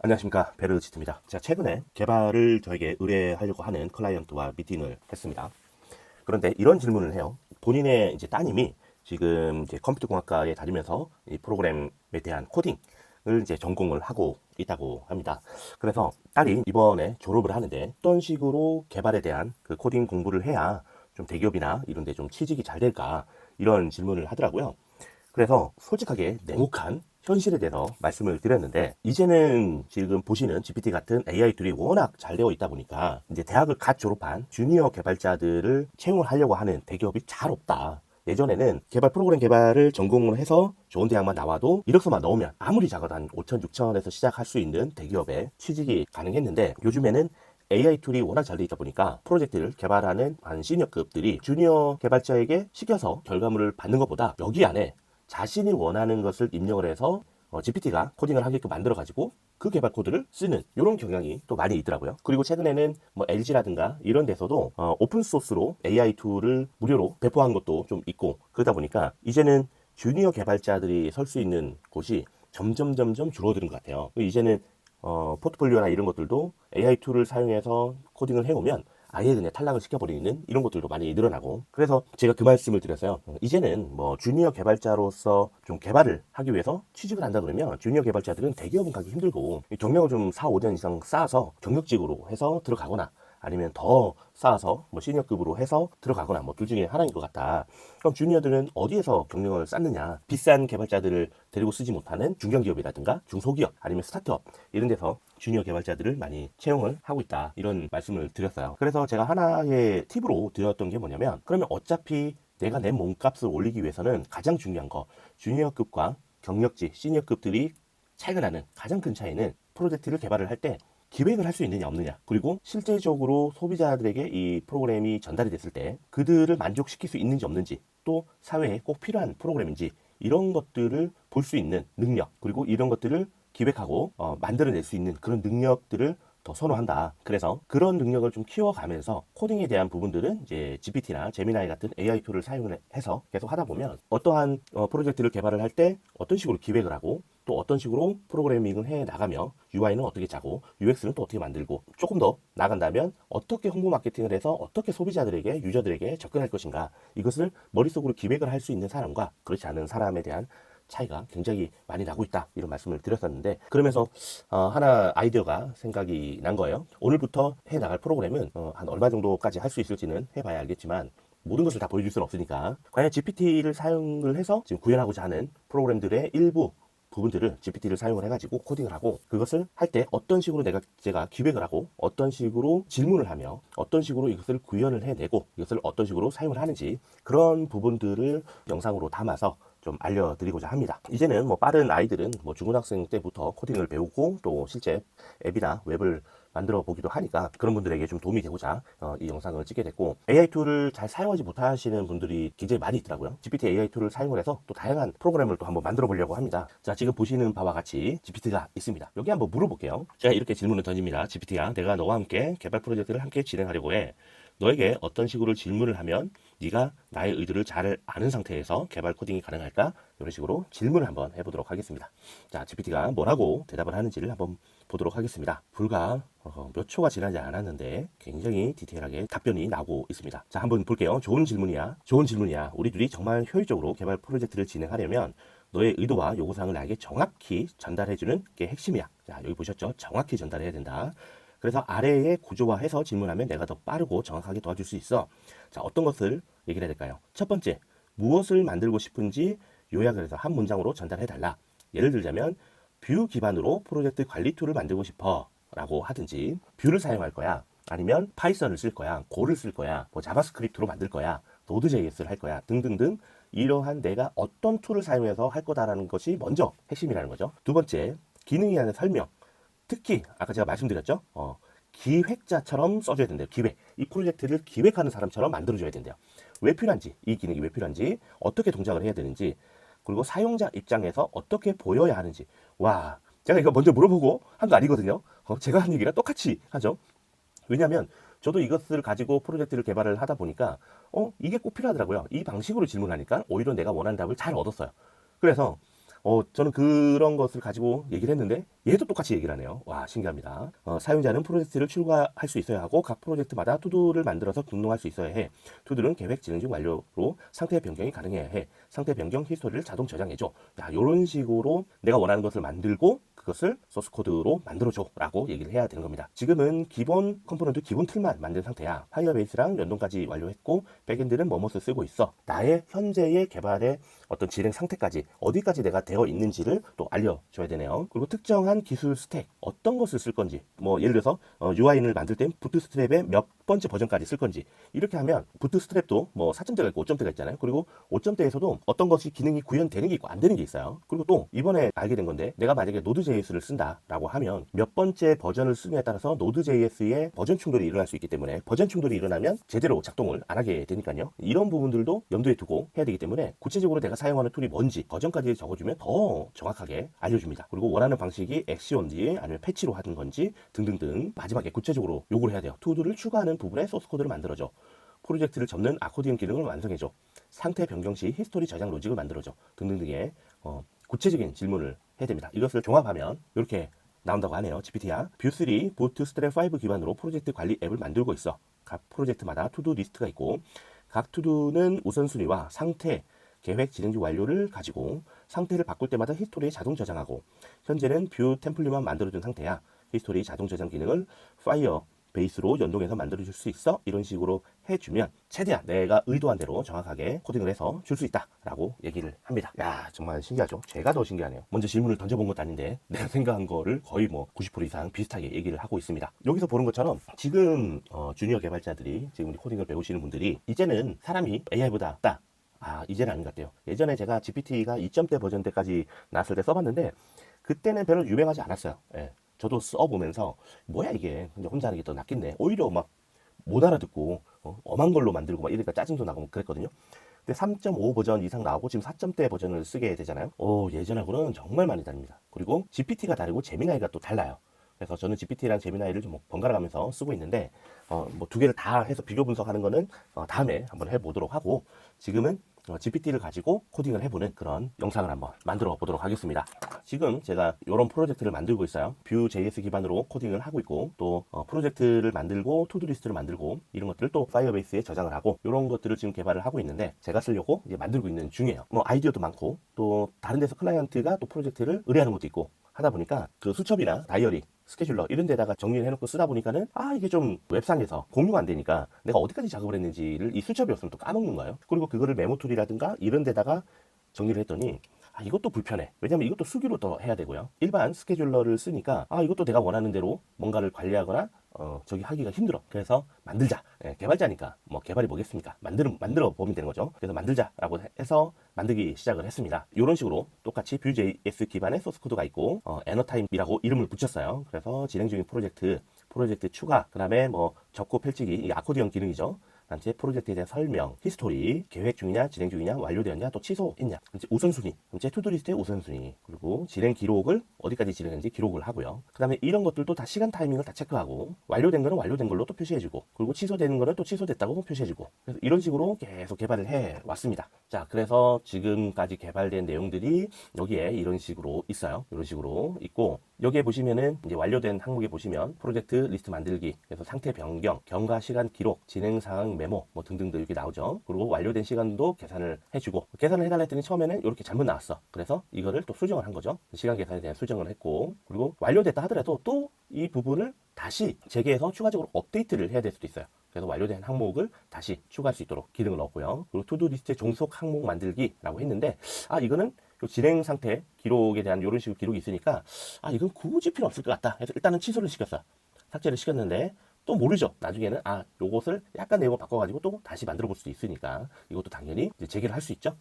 안녕하십니까, 베르지트입니다. 제가 최근에 개발을 저에게 의뢰하려고 하는 클라이언트와 미팅을 했습니다. 그런데 이런 질문을 해요. 본인의 이제 따님이 지금 이제 컴퓨터공학과에 다니면서 이 프로그램에 대한 코딩을 이제 전공을 하고 있다고 합니다. 그래서 딸이 이번에 졸업을 하는데 어떤 식으로 개발에 대한 그 코딩 공부를 해야 좀 대기업이나 이런 데 좀 취직이 잘 될까, 이런 질문을 하더라고요. 그래서 솔직하게 냉혹한 현실에 대해서 말씀을 드렸는데, 이제는 지금 보시는 GPT 같은 AI 툴이 워낙 잘 되어 있다 보니까 이제 대학을 갓 졸업한 주니어 개발자들을 채용을 하려고 하는 대기업이 잘 없다. 예전에는 개발 프로그램 개발을 전공을 해서 좋은 대학만 나와도 이력서만 넣으면 아무리 작아도 한 5천, 6천에서 시작할 수 있는 대기업에 취직이 가능했는데, 요즘에는 AI 툴이 워낙 잘 돼 있다 보니까 프로젝트를 개발하는 한 시니어급들이 주니어 개발자에게 시켜서 결과물을 받는 것보다 여기 안에 자신이 원하는 것을 입력을 해서 GPT가 코딩을 하게끔 만들어 가지고 그 개발 코드를 쓰는 이런 경향이 또 많이 있더라고요. 그리고 최근에는 뭐 LG라든가 이런 데서도 오픈 소스로 AI 툴을 무료로 배포한 것도 좀 있고, 그러다 보니까 이제는 주니어 개발자들이 설 수 있는 곳이 점점 줄어드는 것 같아요. 이제는 포트폴리오나 이런 것들도 AI 툴을 사용해서 코딩을 해오면 아예 그냥 탈락을 시켜버리는 이런 것들도 많이 늘어나고, 그래서 제가 그 말씀을 드렸어요. 이제는 뭐 주니어 개발자로서 좀 개발을 하기 위해서 취직을 한다 그러면 주니어 개발자들은 대기업은 가기 힘들고 경력을 좀 4, 5년 이상 쌓아서 경력직으로 해서 들어가거나, 아니면 더 쌓아서 뭐 시니어급으로 해서 들어가거나, 뭐 둘 중에 하나인 것 같다. 그럼 주니어들은 어디에서 경력을 쌓느냐? 비싼 개발자들을 데리고 쓰지 못하는 중견기업이라든가 중소기업, 아니면 스타트업 이런 데서 주니어 개발자들을 많이 채용을 하고 있다, 이런 말씀을 드렸어요. 그래서 제가 하나의 팁으로 드렸던 게 뭐냐면, 그러면 어차피 내가 내 몸값을 올리기 위해서는 가장 중요한 거, 주니어급과 경력직, 시니어급들이 차이가 나는 가장 큰 차이는 프로젝트를 개발을 할 때 기획을 할 수 있느냐 없느냐, 그리고 실제적으로 소비자들에게 이 프로그램이 전달이 됐을 때 그들을 만족시킬 수 있는지 없는지, 또 사회에 꼭 필요한 프로그램인지, 이런 것들을 볼 수 있는 능력, 그리고 이런 것들을 기획하고 만들어낼 수 있는 그런 능력들을 더 선호한다. 그래서 그런 능력을 좀 키워가면서 코딩에 대한 부분들은 이제 GPT나 제미나이 같은 AI 툴을 사용을 해서 계속 하다 보면 어떠한 프로젝트를 개발을 할 때 어떤 식으로 기획을 하고, 또 어떤 식으로 프로그래밍을 해 나가며 UI는 어떻게 짜고 UX는 또 어떻게 만들고, 조금 더 나간다면 어떻게 홍보 마케팅을 해서 어떻게 소비자들에게, 유저들에게 접근할 것인가, 이것을 머릿속으로 기획을 할 수 있는 사람과 그렇지 않은 사람에 대한 차이가 굉장히 많이 나고 있다, 이런 말씀을 드렸었는데, 그러면서 하나 아이디어가 생각이 난 거예요. 오늘부터 해 나갈 프로그램은 한 얼마 정도까지 할 수 있을지는 해봐야 알겠지만, 모든 것을 다 보여줄 수는 없으니까 과연 GPT를 사용을 해서 지금 구현하고자 하는 프로그램들의 일부 부분들을 GPT를 사용을 해가지고 코딩을 하고, 그것을 할 때 어떤 식으로 제가 기획을 하고, 어떤 식으로 질문을 하며, 어떤 식으로 이것을 구현을 해내고, 이것을 어떤 식으로 사용을 하는지, 그런 부분들을 영상으로 담아서 좀 알려드리고자 합니다. 이제는 뭐 빠른 아이들은 뭐 중고등학생 때부터 코딩을 배우고 또 실제 앱이나 웹을 만들어 보기도 하니까 그런 분들에게 좀 도움이 되고자 이 영상을 찍게 됐고, AI 툴을 잘 사용하지 못하시는 분들이 굉장히 많이 있더라고요. GPT AI 툴을 사용을 해서 또 다양한 프로그램을 또 한번 만들어 보려고 합니다. 자, 지금 보시는 바와 같이 GPT가 있습니다. 여기 한번 물어볼게요. 제가 이렇게 질문을 던집니다. GPT야, 내가 너와 함께 개발 프로젝트를 함께 진행하려고 해. 너에게 어떤 식으로 질문을 하면 네가 나의 의도를 잘 아는 상태에서 개발 코딩이 가능할까? 이런 식으로 질문을 한번 해보도록 하겠습니다. 자, GPT가 뭐라고 대답을 하는지를 한번 보도록 하겠습니다. 불과 몇 초가 지나지 않았는데 굉장히 디테일하게 답변이 나오고 있습니다. 자, 한번 볼게요. 좋은 질문이야. 좋은 질문이야. 우리 둘이 정말 효율적으로 개발 프로젝트를 진행하려면 너의 의도와 요구사항을 나에게 정확히 전달해주는 게 핵심이야. 자, 여기 보셨죠? 정확히 전달해야 된다. 그래서 아래에 구조화해서 질문하면 내가 더 빠르고 정확하게 도와줄 수 있어. 자, 어떤 것을 얘기를 해야 될까요? 첫 번째, 무엇을 만들고 싶은지 요약을 해서 한 문장으로 전달해 달라. 예를 들자면 뷰 기반으로 프로젝트 관리 툴을 만들고 싶어 라고 하든지, 뷰를 사용할 거야, 아니면 파이썬을 쓸 거야, 고를 쓸 거야, 뭐 자바스크립트로 만들 거야, 노드.js를 할 거야 등등등, 이러한 내가 어떤 툴을 사용해서 할 거다라는 것이 먼저 핵심이라는 거죠. 두 번째, 기능에 대한 설명. 특히 아까 제가 말씀드렸죠. 기획자처럼 써줘야 된대요. 기획. 이 프로젝트를 기획하는 사람처럼 만들어줘야 된대요. 왜 필요한지, 이 기능이 왜 필요한지, 어떻게 동작을 해야 되는지, 그리고 사용자 입장에서 어떻게 보여야 하는지. 와, 제가 이거 먼저 물어보고 한 거 아니거든요. 제가 한 얘기랑 똑같이 하죠. 왜냐하면 저도 이것을 가지고 프로젝트를 개발을 하다 보니까 이게 꼭 필요하더라고요. 이 방식으로 질문하니까 오히려 내가 원하는 답을 잘 얻었어요. 그래서 저는 그런 것을 가지고 얘기를 했는데 얘도 똑같이 얘기를 하네요. 와, 신기합니다. 사용자는 프로젝트를 출고할 수 있어야 하고 각 프로젝트마다 투두를 만들어서 등록할 수 있어야 해. 투두는 계획 진행 중 완료로 상태 변경이 가능해야 해. 상태 변경 히스토리를 자동 저장해줘. 야, 이런 식으로 내가 원하는 것을 만들고 그것을 소스 코드로 만들어줘 라고 얘기를 해야 되는 겁니다. 지금은 기본 컴포넌트 기본 틀만 만든 상태야. 파이어베이스랑 연동까지 완료했고 백엔드는 뭐뭇을 쓰고 있어. 나의 현재의 개발의 어떤 진행 상태까지 어디까지 내가 되어 있는지를 또 알려줘야 되네요. 그리고 특정한 기술 스택 어떤 것을 쓸 건지, 뭐 예를 들어서 UI를 만들 땐 부트스트랩의 몇 번째 버전까지 쓸 건지, 이렇게 하면 부트스트랩도 뭐 4점대가 있고 5점대가 있잖아요. 그리고 5점대에서도 어떤 것이 기능이 구현되는 게 있고 안 되는 게 있어요. 그리고 또 이번에 알게 된 건데, 내가 만약에 노드.js를 쓴다라고 하면 몇 번째 버전을 쓰느냐에 따라서 노드.js의 버전 충돌이 일어날 수 있기 때문에, 버전 충돌이 일어나면 제대로 작동을 안 하게 되니까요. 이런 부분들도 염두에 두고 해야 되기 때문에 구체적으로 내가 사용하는 툴이 뭔지 버전까지 적어주면 더 정확하게 알려줍니다. 그리고 원하는 방식이 액션인지 아니면 패치로 하는 건지 등등등 마지막에 구체적으로 요구를 해야 돼요. 투두를 추가하는 부분에 소스 코드를 만들어줘. 프로젝트를 접는 아코디언 기능을 완성해줘. 상태 변경 시 히스토리 저장 로직을 만들어줘. 등등등의 구체적인 질문을 해야 됩니다. 이것을 종합하면 이렇게 나온다고 하네요. GPT야. 뷰3 보트스트랩 5 기반으로 프로젝트 관리 앱을 만들고 있어. 각 프로젝트마다 투두 리스트가 있고 각 투두는 우선순위와 상태, 계획 진행 중 완료를 가지고 상태를 바꿀 때마다 히스토리에 자동 저장하고, 현재는 뷰 템플릿만 만들어둔 상태야. 히스토리 자동 저장 기능을 파이어 베이스로 연동해서 만들어줄 수 있어. 이런 식으로 해주면 최대한 내가 의도한 대로 정확하게 코딩을 해서 줄 수 있다라고 얘기를 합니다. 야, 정말 신기하죠? 제가 더 신기하네요. 먼저 질문을 던져본 것도 아닌데 내가 생각한 거를 거의 뭐 90% 이상 비슷하게 얘기를 하고 있습니다. 여기서 보는 것처럼 지금 주니어 개발자들이, 지금 코딩을 배우시는 분들이 이제는 사람이 AI보다 낫다. 이제는 아닌 것 같아요. 예전에 제가 GPT가 2점대 버전 때까지 나왔을 때 써봤는데 그때는 별로 유명하지 않았어요. 예. 저도 써보면서 뭐야 이게 혼자 하는 게 더 낫겠네. 오히려 막 못 알아듣고 엄한 걸로 만들고 막 이러니까 짜증도 나고 그랬거든요. 근데 3.5 버전 이상 나오고 지금 4점대 버전을 쓰게 되잖아요. 예전하고는 정말 많이 다릅니다. 그리고 GPT가 다르고 제미나이가 또 달라요. 그래서 저는 GPT랑 제미나이를 좀 번갈아 가면서 쓰고 있는데 뭐 두 개를 다 해서 비교 분석하는 거는 다음에 한번 해보도록 하고, 지금은 GPT를 가지고 코딩을 해보는 그런 영상을 한번 만들어 보도록 하겠습니다. 지금 제가 이런 프로젝트를 만들고 있어요. Vue.js 기반으로 코딩을 하고 있고, 또 프로젝트를 만들고 투두리스트를 만들고 이런 것들을 또 파이어베이스에 저장을 하고 이런 것들을 지금 개발을 하고 있는데, 제가 쓰려고 이제 만들고 있는 중이에요. 뭐 아이디어도 많고 또 다른 데서 클라이언트가 또 프로젝트를 의뢰하는 것도 있고 하다 보니까 그 수첩이나 다이어리, 스케줄러 이런 데다가 정리를 해놓고 쓰다 보니까는 이게 좀 웹상에서 공유가 안 되니까 내가 어디까지 작업을 했는지를 이 수첩이 없으면 또 까먹는 거예요. 그리고 그거를 메모툴이라든가 이런 데다가 정리를 했더니 이것도 불편해. 왜냐면 이것도 수기로 더 해야 되고요. 일반 스케줄러를 쓰니까 이것도 내가 원하는 대로 뭔가를 관리하거나 저기 하기가 힘들어. 그래서 만들자. 개발자니까 뭐 개발이 뭐겠습니까? 만들어 보면 되는 거죠. 그래서 만들자라고 해서 만들기 시작을 했습니다. 이런 식으로 똑같이 Vue.js 기반의 소스 코드가 있고 애너타임이라고 이름을 붙였어요. 그래서 진행 중인 프로젝트 추가, 그 다음에 뭐 접고 펼치기, 이 아코디언 기능이죠. 단체 프로젝트에 대한 설명, 히스토리, 계획 중이냐, 진행 중이냐, 완료되었냐, 또 취소했냐, 이제 우선순위, 이제 투두리스트의 우선순위, 그리고 진행 기록을 어디까지 진행했는지 기록을 하고요. 그 다음에 이런 것들도 다 시간 타이밍을 다 체크하고, 완료된 거는 완료된 걸로 또 표시해주고, 그리고 취소되는 거는 또 취소됐다고 표시해주고, 그래서 이런 식으로 계속 개발을 해왔습니다. 자, 그래서 지금까지 개발된 내용들이 여기에 이런 식으로 있어요. 이런 식으로 있고, 여기에 보시면은 이제 완료된 항목에 보시면 프로젝트 리스트 만들기, 그래서 상태 변경, 경과 시간 기록, 진행 상황 메모 뭐 등등도 이렇게 나오죠. 그리고 완료된 시간도 계산을 해주고, 계산을 해달라 했더니 처음에는 이렇게 잘못 나왔어. 그래서 이거를 또 수정을 한 거죠. 시간 계산에 대한 수정을 했고, 그리고 완료됐다 하더라도 또 이 부분을 다시 재개해서 추가적으로 업데이트를 해야 될 수도 있어요. 그래서 완료된 항목을 다시 추가할 수 있도록 기능을 넣었고요. 그리고 투두 리스트의 종속 항목 만들기라고 했는데, 이거는 진행 상태 기록에 대한 이런 식으로 기록이 있으니까 이건 굳이 필요 없을 것 같다 해서 일단은 취소를 시켰어. 삭제를 시켰는데 또 모르죠. 나중에는 요것을 약간 내용을 바꿔가지고 또 다시 만들어 볼 수도 있으니까 이것도 당연히 이제 재개를 할 수 있죠.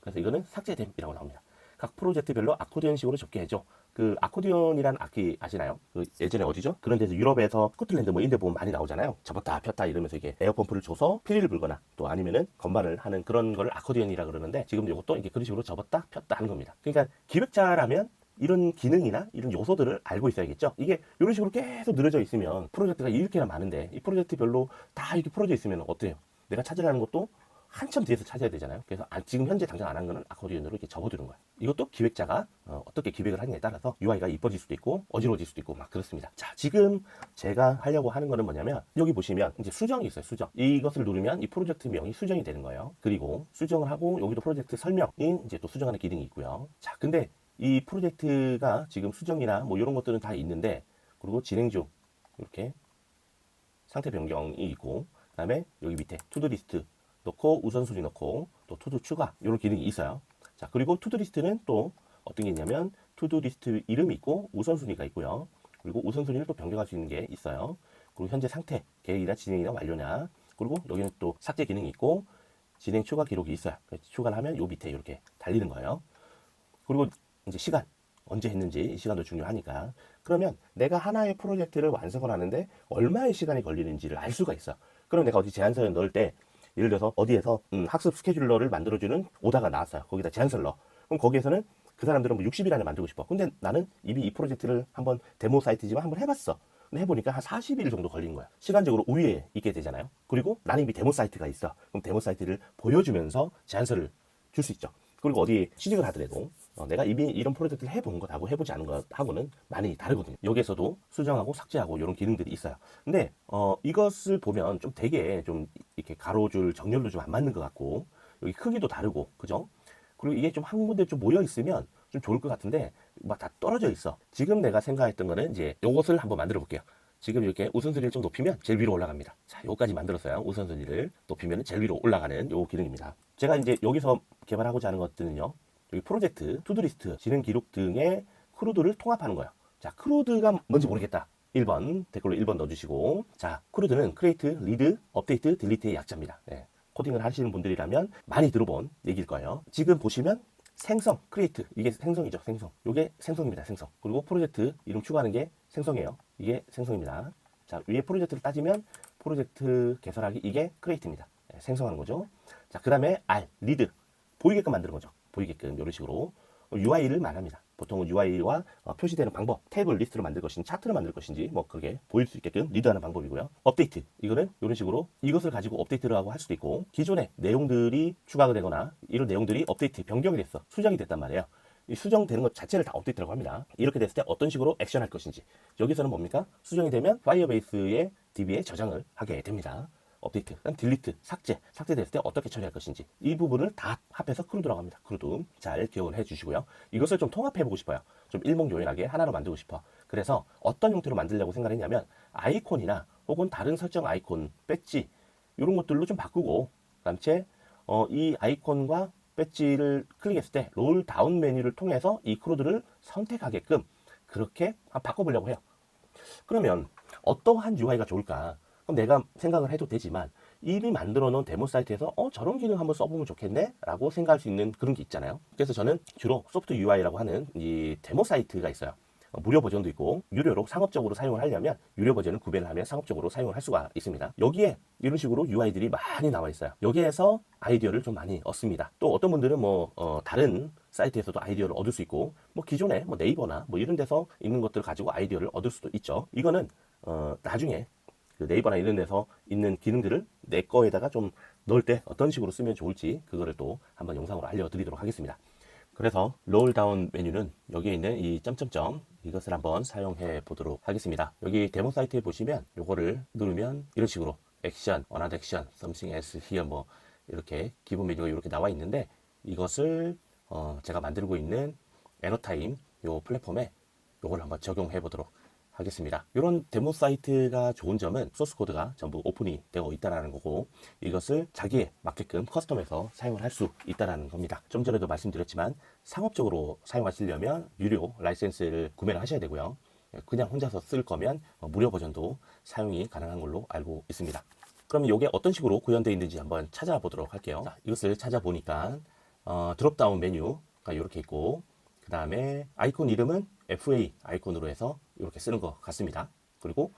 그래서 이거는 삭제됨이라고 나옵니다. 각 프로젝트별로 아코디언식으로 적게 해줘. 그 아코디언이라는 악기 아시나요? 그 예전에 어디죠? 그런 데서 유럽에서 스코틀랜드 뭐 이런 데 보면 많이 나오잖아요. 접었다 폈다 이러면서 이게 에어펌프를 줘서 피리를 불거나 또 아니면은 건반을 하는 그런 걸 아코디언이라 그러는데, 지금 이것도 이게 그런 식으로 접었다 폈다 하는 겁니다. 그러니까 기획자라면 이런 기능이나 이런 요소들을 알고 있어야겠죠. 이게 이런 식으로 계속 늘어져 있으면 프로젝트가 이렇게나 많은데 이 프로젝트별로 다 이렇게 풀어져 있으면 어때요? 내가 찾으라는 것도 한참 뒤에서 찾아야 되잖아요. 그래서 지금 현재 당장 안 한 거는 아코디언으로 이렇게 접어두는 거예요. 이것도 기획자가 어떻게 기획을 하느냐에 따라서 UI가 이뻐질 수도 있고 어지러워질 수도 있고 막 그렇습니다. 자, 지금 제가 하려고 하는 거는 뭐냐면 여기 보시면 이제 수정이 있어요. 수정. 이것을 누르면 이 프로젝트 명이 수정이 되는 거예요. 그리고 수정을 하고 여기도 프로젝트 설명인 이제 또 수정하는 기능이 있고요. 자, 근데 이 프로젝트가 지금 수정이나 뭐 이런 것들은 다 있는데, 그리고 진행 중 이렇게 상태 변경이 있고, 그 다음에 여기 밑에 투두 리스트 넣고 우선순위 넣고 또 투두 추가 이런 기능이 있어요. 자, 그리고 투두 리스트는 또 어떤 게 있냐면 투두 리스트 이름이 있고 우선순위가 있고요. 그리고 우선순위를 또 변경할 수 있는 게 있어요. 그리고 현재 상태, 계획이나 진행이나 완료냐, 그리고 여기는 또 삭제 기능이 있고 진행 추가 기록이 있어요. 추가를 하면 요 밑에 이렇게 달리는 거예요. 그리고 이제 시간, 언제 했는지 이 시간도 중요하니까. 그러면 내가 하나의 프로젝트를 완성을 하는데 얼마의 시간이 걸리는지를 알 수가 있어. 그럼 내가 어디 제안서에 넣을 때 예를 들어서 어디에서 학습 스케줄러를 만들어주는 오다가 나왔어요. 거기다 제안서를 넣어. 그럼 거기에서는 그 사람들은 뭐 60일 안에 만들고 싶어. 근데 나는 이미 이 프로젝트를 한번 데모 사이트지만 한번 해봤어. 근데 해보니까 한 40일 정도 걸린 거야. 시간적으로 우위에 있게 되잖아요. 그리고 나는 이미 데모 사이트가 있어. 그럼 데모 사이트를 보여주면서 제안서를 줄 수 있죠. 그리고 어디 취직을 하더라도 내가 이미 이런 프로젝트를 해본 것하고 해보지 않은 것하고는 많이 다르거든요. 여기에서도 수정하고 삭제하고 이런 기능들이 있어요. 근데 이것을 보면 좀 되게 좀 이렇게 가로줄 정렬도 좀 안 맞는 것 같고 여기 크기도 다르고 그죠? 그리고 이게 좀 한 군데 좀 모여 있으면 좀 좋을 것 같은데 막 다 떨어져 있어. 지금 내가 생각했던 거는 이제 요것을 한번 만들어 볼게요. 지금 이렇게 우선순위를 좀 높이면 제일 위로 올라갑니다. 자, 요까지 만들었어요. 우선순위를 높이면 제일 위로 올라가는 요 기능입니다. 제가 이제 여기서 개발하고자 하는 것들은요. 여기 프로젝트, 투두리스트, 진행 기록 등의 크루드를 통합하는 거예요. 자, 크루드가 뭔지 모르겠다. 1번, 댓글로 1번 넣어주시고. 자, 크루드는 크리에이트, 리드, 업데이트, 딜리트의 약자입니다. 네. 코딩을 하시는 분들이라면 많이 들어본 얘기일 거예요. 지금 보시면 생성, 크리에이트, 이게 생성이죠, 생성. 이게 생성입니다, 생성. 그리고 프로젝트 이름 추가하는 게 생성이에요. 이게 생성입니다. 자, 위에 프로젝트를 따지면 프로젝트 개설하기, 이게 크리에이트입니다. 네, 생성하는 거죠. 자, 그 다음에 R, 리드, 보이게끔 만드는 거죠. 보이게끔 이런 식으로 UI를 말합니다. 보통은 UI와 표시되는 방법, 탭을 리스트로 만들 것인지 차트를 만들 것인지 뭐 그게 보일 수 있게끔 리드하는 방법이고요. 업데이트, 이거는 이런 식으로 이것을 가지고 업데이트를 하고 할 수도 있고, 기존의 내용들이 추가가 되거나 이런 내용들이 업데이트 변경이 됐어, 수정이 됐단 말이에요. 이 수정되는 것 자체를 다 업데이트라고 합니다. 이렇게 됐을 때 어떤 식으로 액션할 것인지, 여기서는 뭡니까? 수정이 되면 파이어베이스의 DB에 저장을 하게 됩니다. 업데이트, 그다음 딜리트, 삭제됐을 때 어떻게 처리할 것인지, 이 부분을 다 합해서 크루드라고 합니다. 크루드 잘 기억을 해주시고요. 이것을 좀 통합해보고 싶어요. 좀 일목요연하게 하나로 만들고 싶어. 그래서 어떤 형태로 만들려고 생각했냐면 아이콘이나 혹은 다른 설정 아이콘, 배지 이런 것들로 좀 바꾸고, 그다음에 이 아이콘과 배지를 클릭했을 때 롤 다운 메뉴를 통해서 이 크루드를 선택하게끔 그렇게 바꿔보려고 해요. 그러면 어떠한 UI가 좋을까? 그럼 내가 생각을 해도 되지만 이미 만들어 놓은 데모 사이트에서 저런 기능 한번 써보면 좋겠네 라고 생각할 수 있는 그런 게 있잖아요. 그래서 저는 주로 소프트 UI라고 하는 이 데모 사이트가 있어요. 무료 버전도 있고 유료로 상업적으로 사용을 하려면 유료 버전을 구매를 하면 상업적으로 사용을 할 수가 있습니다. 여기에 이런 식으로 UI들이 많이 나와 있어요. 여기에서 아이디어를 좀 많이 얻습니다. 또 어떤 분들은 다른 사이트에서도 아이디어를 얻을 수 있고, 기존에 네이버나 이런 데서 있는 것들을 가지고 아이디어를 얻을 수도 있죠. 이거는 나중에 그 네이버나 이런 데서 있는 기능들을 내 거에다가 좀 넣을 때 어떤 식으로 쓰면 좋을지 그거를 또 한번 영상으로 알려드리도록 하겠습니다. 그래서 롤 다운 메뉴는 여기에 있는 이 점점점, 이것을 한번 사용해 보도록 하겠습니다. 여기 데모 사이트에 보시면 요거를 누르면 이런 식으로 액션, another action, something else here 이렇게 기본 메뉴가 이렇게 나와 있는데, 이것을 제가 만들고 있는 에너타임 요 플랫폼에 요걸 한번 적용해 보도록 하겠습니다. 이런 데모 사이트가 좋은 점은 소스 코드가 전부 오픈이 되어 있다는 거고, 이것을 자기에 맞게끔 커스텀해서 사용을 할 수 있다는 겁니다. 좀 전에도 말씀드렸지만 상업적으로 사용하시려면 유료 라이센스를 구매를 하셔야 되고요. 그냥 혼자서 쓸 거면 무료 버전도 사용이 가능한 걸로 알고 있습니다. 그럼 이게 어떤 식으로 구현되어 있는지 한번 찾아보도록 할게요. 자, 이것을 찾아보니까 드롭다운 메뉴가 이렇게 있고, 그 다음에 아이콘 이름은 FA 아이콘으로 해서 이렇게 쓰는 것 같습니다. 그리고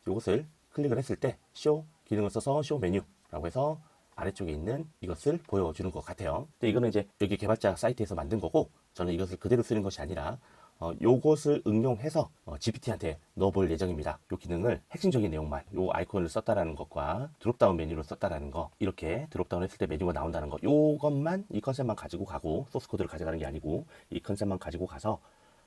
이것을 클릭을 했을 때 쇼 기능을 써서 쇼 메뉴라고 해서 아래쪽에 있는 이것을 보여주는 것 같아요. 근데 이거는 이제 여기 개발자 사이트에서 만든 거고, 저는 이것을 그대로 쓰는 것이 아니라 요것을 응용해서 GPT한테 넣어볼 예정입니다. 요 기능을 핵심적인 내용만, 요 아이콘을 썼다라는 것과 드롭다운 메뉴를 썼다라는 거, 이렇게 드롭다운 했을 때 메뉴가 나온다는 거, 요것만, 이 컨셉만 가지고 가고 소스 코드를 가져가는 게 아니고 이 컨셉만 가지고 가서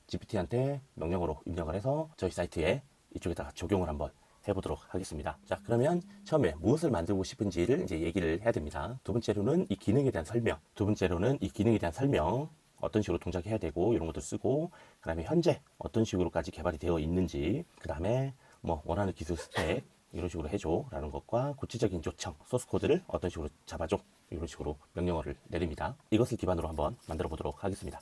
GPT한테 명령어로 입력을 해서 저희 사이트에 이쪽에다가 적용을 한번 해보도록 하겠습니다. 자, 그러면 처음에 무엇을 만들고 싶은지를 이제 얘기를 해야 됩니다. 두 번째로는 이 기능에 대한 설명, 어떤 식으로 동작해야 되고 이런 것도 쓰고, 그 다음에 현재 어떤 식으로까지 개발이 되어 있는지, 그 다음에 뭐 원하는 기술 스택 이런 식으로 해줘 라는 것과 구체적인 요청, 소스 코드를 어떤 식으로 잡아줘, 이런 식으로 명령어를 내립니다. 이것을 기반으로 한번 만들어 보도록 하겠습니다.